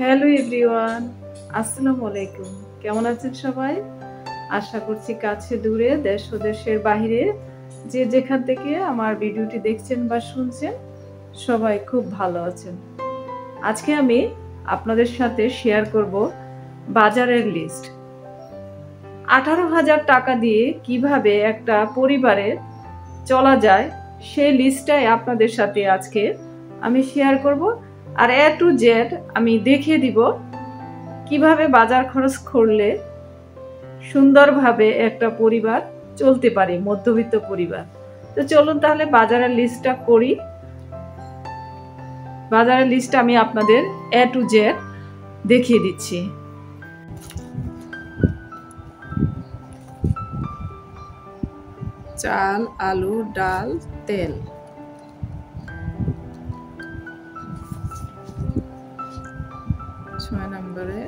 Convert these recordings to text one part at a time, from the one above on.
Hello everyone, আসসালামু আলাইকুম। কেমন আছেন সবাই? আশা করছি কাছে দূরে দেশ ও দেশের বাহিরে যে যেখান থেকে আমার ভিডিওটি দেখছেন বা শুনছেন সবাই খুব ভালো আছেন। আজকে আমি আপনাদের সাথে শেয়ার করব বাজারের লিস্ট। 18,000 টাকা দিয়ে কিভাবে একটা পরিবারে চলা যায় সেই লিস্টটাই আপনাদের সাথে আজকে আমি শেয়ার করব। আর এ টু জেড আমি দেখিয়ে দিব কিভাবে বাজার খরচ করলে সুন্দরভাবে একটা পরিবার চলতে পারে, মধ্যবিত্ত পরিবার। তো চলুন তাহলে বাজারের লিস্টটা করি। বাজারের লিস্ট আমি আপনাদের এ টু জেড দেখিয়ে দিচ্ছি। চাল, আলু, ডাল, তেল, ছয় নম্বরে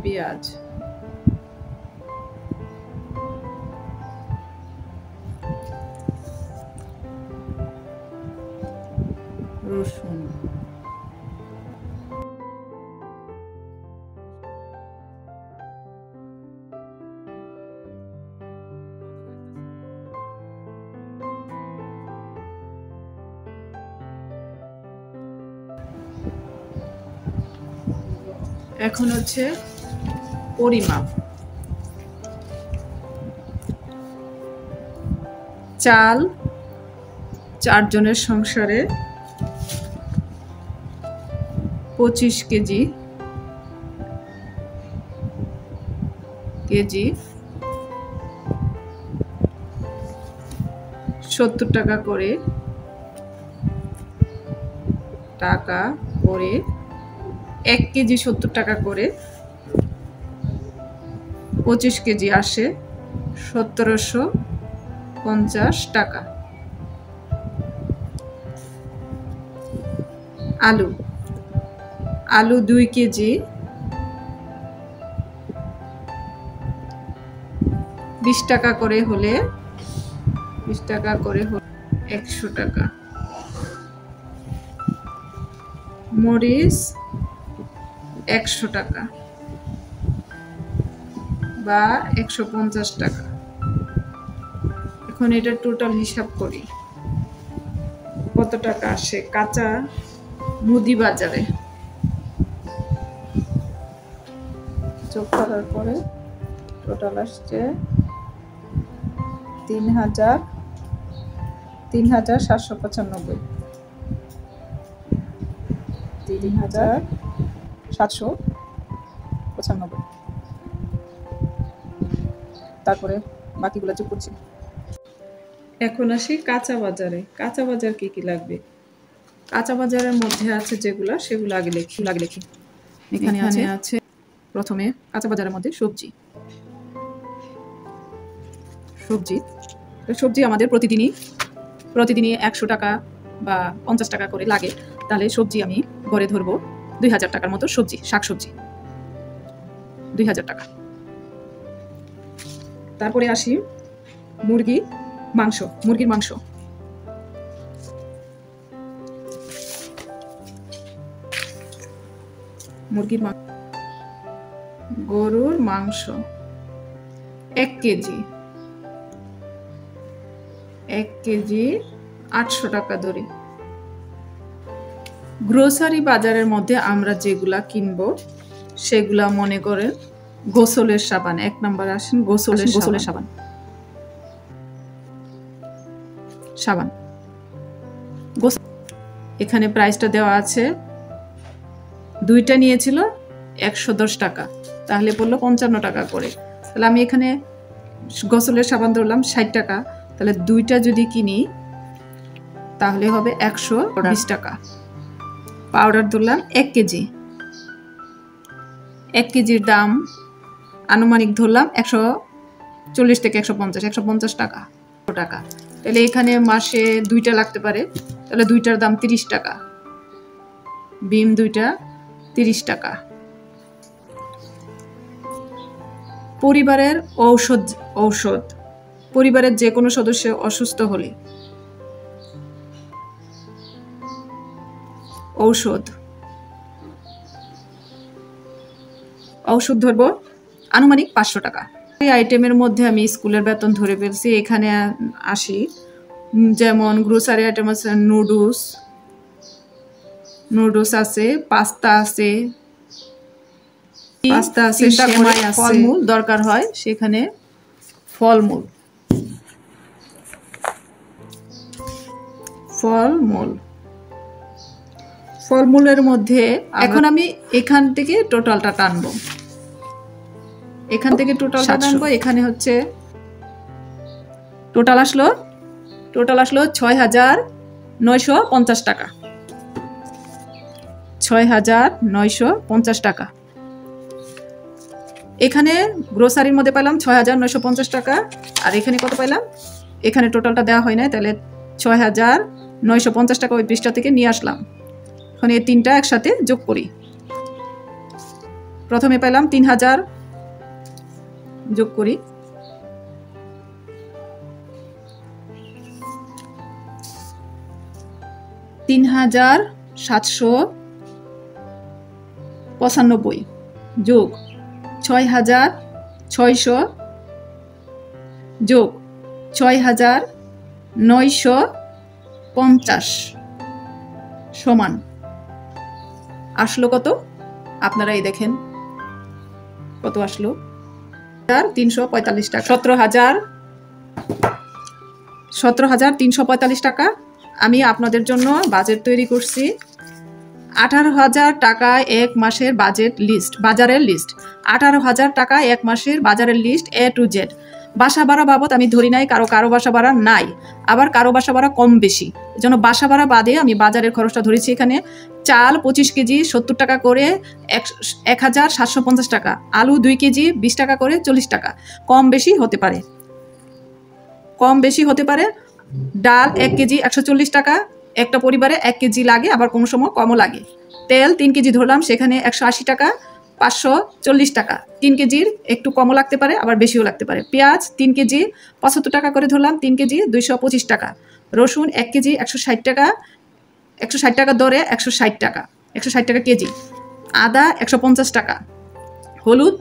পেঁয়াজ, রসুন, এখন হচ্ছে পরিমাপ। চাল 4 জনের সংসারে 25 কেজি 70 টাকা করে 1 কেজি 70 টাকা করে 25 কেজি আসে 1750 টাকা। আলু 2 কেজি 20 টাকা করে হলে 100 টাকা। মরিচ 100 টাকা বা 150 টাকা। এখন এটা টোটাল হিসাব করি কত টাকা আসে কাঁচা মুদি বাজারে। যোগ করার পরে টোটাল আসছে 3,795। 3,795। তারপরে বাকিগুলো যোগ করছি। এখন আসি কাঁচা বাজারে। কাঁচা বাজার কি কি লাগবে? কাঁচা বাজারের মধ্যে আছে যেগুলো সেগুলো আগে লিখি। এখানে আছে প্রথমে কাঁচা বাজারের মধ্যে সবজি আমাদের প্রতিদিনই 100 টাকা বা 50 টাকা করে লাগে। তাহলে সবজি আমি ঘরে ধরবো 2000 টাকার মতো শাকসবজি 2000 টাকা। তারপরে আসি মুরগির মাংস। গরুর মাংস 1 কেজি 800 টাকা ধরি। গ্রোসারি বাজারের মধ্যে আমরা যেগুলা কিনবো সেগুলা মনে করেন গোসলের সাবান। 1 নাম্বার আসেন গোসলের সাবান। এখানে প্রাইসটা দেওয়া আছে। 2টা নিয়েছিল 110 টাকা, তাহলে পড়লো 55 টাকা করে। তাহলে আমি এখানে গোসলের সাবান ধরলাম 60 টাকা, তাহলে 2টা যদি কিনি তাহলে হবে 120 টাকা। পাউডার ধরলাম 1 কেজির দাম আনুমানিক ধরলাম 140 থেকে 150 টাকা। তাহলে এখানে মাসে 2টা লাগতে পারে, তাহলে 2টার দাম 30 টাকা। বিম 2টা 30 টাকা। পরিবারের ঔষধ পরিবারের যে কোনো সদস্য অসুস্থ হলে ঔষধ ওষুধ ধরবো আনুমানিক 500 টাকা। এই আইটেমের মধ্যে আমি স্কুলের বেতন ধরে ফেলছি। এখানে আসি, যেমন গ্রোসারি আইটেম আছে, নুডলস আছে, পাস্তা আছে, সেমাই আছে। ফলমূল দরকার হয়, সেখানে ফলমূলের মধ্যে এখন আমি এখান থেকে টোটালটা টানবো। এখানে হচ্ছে টোটাল আসলো 6,950 টাকা। 6,950 টাকা। এখানে গ্রোসারির মধ্যে পেলাম 6,950 টাকা। আর এখানে কত পেলাম? এখানে টোটালটা দেওয়া হয় না, তাহলে 6,950 টাকা ওই পৃষ্ঠা থেকে নিয়ে আসলাম। এখন এই তিনটা একসাথে যোগ করি। প্রথমে পেলাম 3,000, যোগ করি 3,795 যোগ 6,600 যোগ 6,950 সমান আসলো কত? আপনারা এই দেখেন কত আসলো, 345 টাকা। 17,345 টাকা। আমি আপনাদের জন্য বাজেট তৈরি করছি। 18,000 টাকা এক মাসের বাজারের লিস্ট। 18,000 টাকা এক মাসের বাজারের লিস্ট A to Z। বাসা ভাড়া বাবদ আমি ধরি নাই, কারো বাসা ভাড়া নাই, আবার কারো বাসা ভাড়া কম বেশি, এজন্য বাসা ভাড়া বাদে আমি বাজারের খরচটা ধরেছি। এখানে চাল 25 কেজি 70 টাকা করে 1,750 টাকা, আলু 2 কেজি 20 টাকা করে 40 টাকা, কম বেশি হতে পারে। ডাল 1 কেজি 140 টাকা, একটা পরিবারে 1 কেজি লাগে, আবার কোনো সময় কমও লাগে। তেল 3 কেজি ধরলাম, সেখানে 180 টাকা, 540 টাকা। 3 কেজির একটু কমও লাগতে পারে, আবার বেশিও লাগতে পারে। পেঁয়াজ 3 কেজি 75 টাকা করে ধরলাম, 3 কেজি 225 টাকা। রসুন 1 কেজি 160 টাকা, 160 টাকা দরে 160 টাকা কেজি। আদা 150 টাকা। হলুদ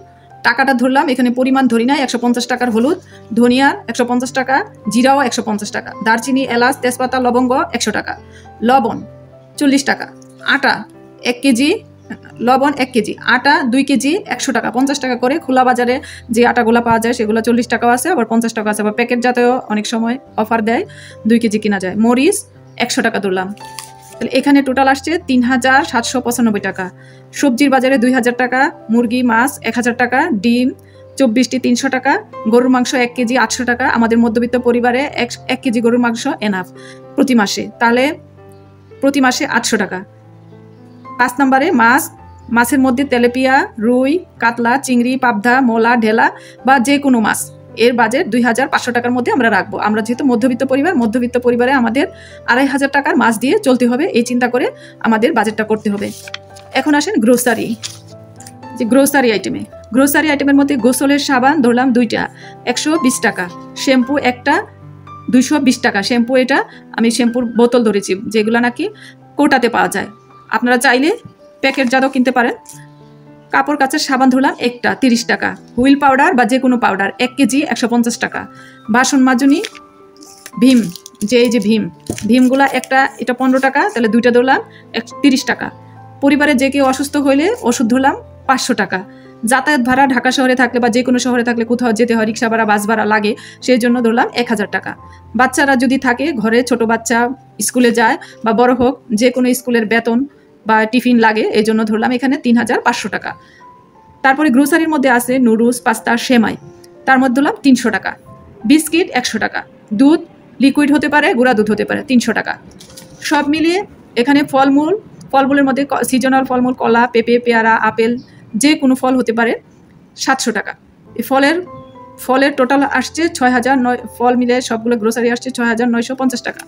টাকাটা ধরলাম, এখানে পরিমাণ ধরি নাই, 150 টাকার হলুদ। ধনিয়া 150 টাকা, জিরাও 150 টাকা। দারচিনি, এলাচ, তেজপাতা, লবঙ্গ 100 টাকা। লবণ 40 টাকা। আটা 1 কেজি, লবণ 1 কেজি। আটা 2 কেজি 100 টাকা, 50 টাকা করে। খোলা বাজারে যে আটাগুলো পাওয়া যায় সেগুলো 40 টাকাও আছে, আবার 50 টাকা আছে, আবার প্যাকেট জাতীয় অনেক সময় অফার দেয়, 2 কেজি কিনা যায়। মরিচ 100 টাকা ধরলাম। তাহলে এখানে টোটাল আসছে 3,795 টাকা। সবজির বাজারে 2,000 টাকা, মুরগি মাছ 1,000 টাকা, ডিম 24টি 300 টাকা, গরুর মাংস 1 কেজি 800 টাকা। আমাদের মধ্যবিত্ত পরিবারে 1 কেজি গরুর মাংস এনাফ প্রতি মাসে, তাহলে প্রতি মাসে 800 টাকা। 5 নম্বরে মাছের মধ্যে তেলাপিয়া, রুই, কাতলা, চিংড়ি, পাবদা, মোলা, ঢেলা বা যে কোনো মাছ, এর বাজেট 2,500 টাকার মধ্যে আমরা রাখবো। আমরা যেহেতু মধ্যবিত্ত পরিবারে আমাদের 2,500 টাকার মাছ দিয়ে চলতে হবে, এই চিন্তা করে আমাদের বাজেটটা করতে হবে। এখন আসেন গ্রোসারি আইটেমের মধ্যে গোসলের সাবান ধরলাম 2টা 120 টাকা, শ্যাম্পু একটা 220 টাকা। শ্যাম্পু এটা আমি শ্যাম্পুর বোতল ধরেছি, যেগুলো নাকি কোটাতে পাওয়া যায়, আপনারা চাইলে প্যাকেট জাতও কিনতে পারেন। কাপড় কাচার সাবান ধরলাম একটা 30 টাকা। হুইল পাউডার বা যে কোনো পাউডার 1 কেজি 150 টাকা। বাসন মাজনি ভীম, এই যে ভীমগুলা একটা, এটা 15 টাকা, তাহলে 2টা ধরলাম 30 টাকা। পরিবারে যে কেউ অসুস্থ হইলে ওষুধ ধরলাম 500 টাকা। যাতায়াত ভাড়া ঢাকা শহরে থাকলে বা যে কোনো শহরে থাকলে কোথাও যেতে হয়, রিক্সা ভাড়া, বাস ভাড়া লাগে, সেই জন্য ধরলাম 1,000 টাকা। বাচ্চারা যদি থাকে ঘরে, ছোট বাচ্চা স্কুলে যায় বা বড় হোক, যে কোনো স্কুলের বেতন বা টিফিন লাগে, এই জন্য ধরলাম এখানে 3,500 টাকা। তারপরে গ্রোসারির মধ্যে আছে নুডলস, পাস্তা, সেমাই, তার মধ্যে ধরলাম 300 টাকা। বিস্কিট 100 টাকা। দুধ লিকুইড হতে পারে, গুঁড়া দুধ হতে পারে, 300 টাকা। সব মিলিয়ে এখানে ফলমূলের মধ্যে সিজনাল ফলমূল, কলা, পেঁপে, পেয়ারা, আপেল, যে কোনো ফল হতে পারে, 700 টাকা। এই ফলের টোটাল আসছে 6,009, ফল মিলে সবগুলো গ্রোসারি আসছে 6,950 টাকা।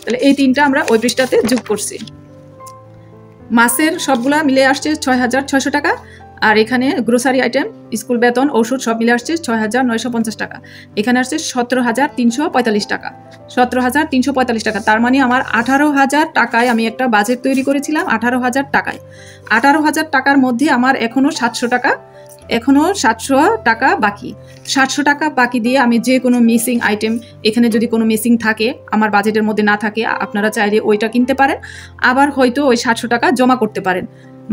তাহলে এই তিনটা আমরা ওই পৃষ্ঠাতে যোগ করছি। মাছের সবগুলা মিলে আসছে 6,600 টাকা। আর এখানে গ্রোসারি আইটেম, স্কুল বেতন, ওষুধ সব মিলে আসছে 6,950 টাকা। এখানে আসছে 17,345 টাকা। 17,345 টাকা, তার মানে আমার 18,000 টাকায় আমি একটা বাজেট তৈরি করেছিলাম। 18,000 টাকায়, 18,000 টাকার মধ্যে আমার এখনো 700 টাকা এখনও 700 টাকা বাকি। 700 টাকা বাকি দিয়ে আমি যে কোনো মিসিং আইটেম, এখানে যদি কোনো মিসিং থাকে, আমার বাজেটের মধ্যে না থাকে, আপনারা চাইলে ওইটা কিনতে পারেন। আবার হয়তো ওই 700 টাকা জমা করতে পারেন।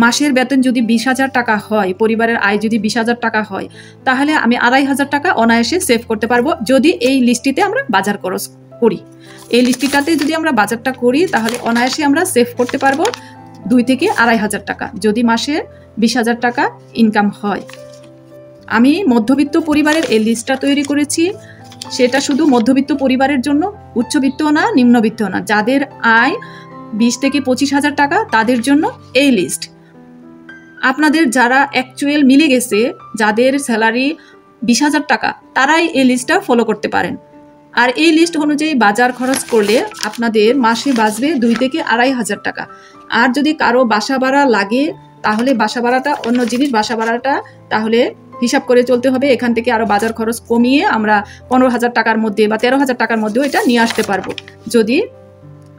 মাসের বেতন যদি 20,000 টাকা হয়, পরিবারের আয় যদি 20,000 টাকা হয়, তাহলে আমি 2,500 টাকা অনায়াসে সেভ করতে পারবো যদি এই লিস্টটিতে আমরা বাজার খরচ করি। এই লিস্টটিটাতে যদি আমরা বাজারটা করি তাহলে অনায়াসে আমরা সেভ করতে পারবো 2 থেকে 2,500 টাকা, যদি মাসে 20,000 টাকা ইনকাম হয়। আমি মধ্যবিত্ত পরিবারের এই লিস্টটা তৈরি করেছি। সেটা শুধু মধ্যবিত্ত পরিবারের জন্য, উচ্চবিত্তও না, নিম্নবিত্তও না। যাদের আয় 20 থেকে 25,000 টাকা তাদের জন্য এই লিস্ট। আপনাদের যারা অ্যাকচুয়াল মিলে গেছে, যাদের স্যালারি 20,000 টাকা, তারাই এই লিস্টটা ফলো করতে পারেন। আর এই লিস্ট অনুযায়ী বাজার খরচ করলে আপনাদের মাসে বাঁচবে 2 থেকে 2,500 টাকা। আর যদি কারো বাসা ভাড়া লাগে তাহলে বাসা ভাড়াটা অন্য জিনিস, বাসা ভাড়াটা তাহলে হিসাব করে চলতে হবে। এখান থেকে আরও বাজার খরচ কমিয়ে আমরা 15,000 টাকার মধ্যে বা 13,000 টাকার মধ্যেও এটা নিয়ে আসতে পারবো যদি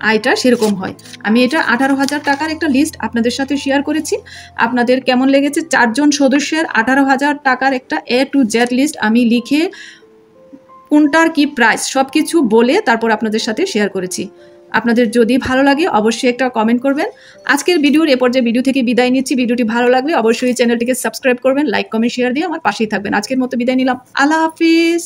আয়টা সেরকম হয়। আমি এটা 18,000 টাকার একটা লিস্ট আপনাদের সাথে শেয়ার করেছি। আপনাদের কেমন লেগেছে? 4 জন সদস্যের 18,000 টাকার একটা A to Z লিস্ট আমি লিখে কোনটার কি প্রাইস সব কিছু বলে তারপর আপনাদের সাথে শেয়ার করেছি। আপনাদের যদি ভালো লাগে অবশ্যই একটা কমেন্ট করবেন। আজকের ভিডিওর এ পর্যায়ে ভিডিও থেকে বিদায় নিচ্ছি। ভিডিওটি ভালো লাগলে অবশ্যই চ্যানেলটিকে সাবস্ক্রাইব করবেন, লাইক কমেন্ট শেয়ার দিয়ে আমার পাশেই থাকবেন। আজকের মতো বিদায় নিলাম। আল্লাহ হাফিজ।